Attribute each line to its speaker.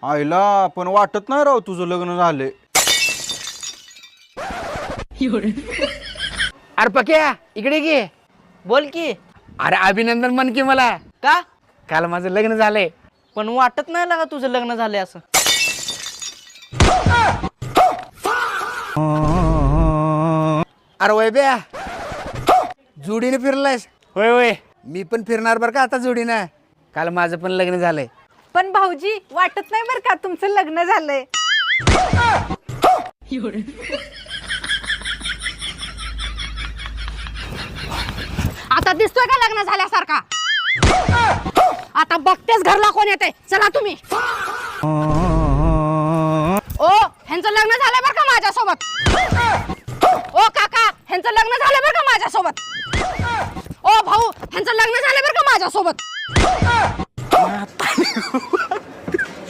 Speaker 1: आईला पण वाटत नाही राव तुझं लग्न झालंय.
Speaker 2: अरे पक्या इकडे घे.
Speaker 3: बोल की.
Speaker 2: अरे अभिनंदन म्हण की मला.
Speaker 3: का?
Speaker 2: काल माझं लग्न झालंय.
Speaker 3: पण वाटत नाही लागा तुझं लग्न झालंय असं.
Speaker 2: अरे वैब्या जोडीने फिरलायस. होय होय मी पण फिरणार बरं का आता जोडीनं. काल माझं पण लग्न झालंय.
Speaker 4: पण भाऊजी वाटत नाही बरं का तुमचं लग्न झालंय.
Speaker 5: आता दिसतोय का लग्न झाल्यासारखा? आता बघतेच घरला कोण येते. चला तुम्ही. ओ ह्यांचं लग्न झालं बरं का माझ्यासोबत. ओ काका ह्यांचं लग्न झालं बरं का माझ्यासोबत. ओ भाऊ ह्यांचं लग्न झालं बरं का माझ्यासोबत.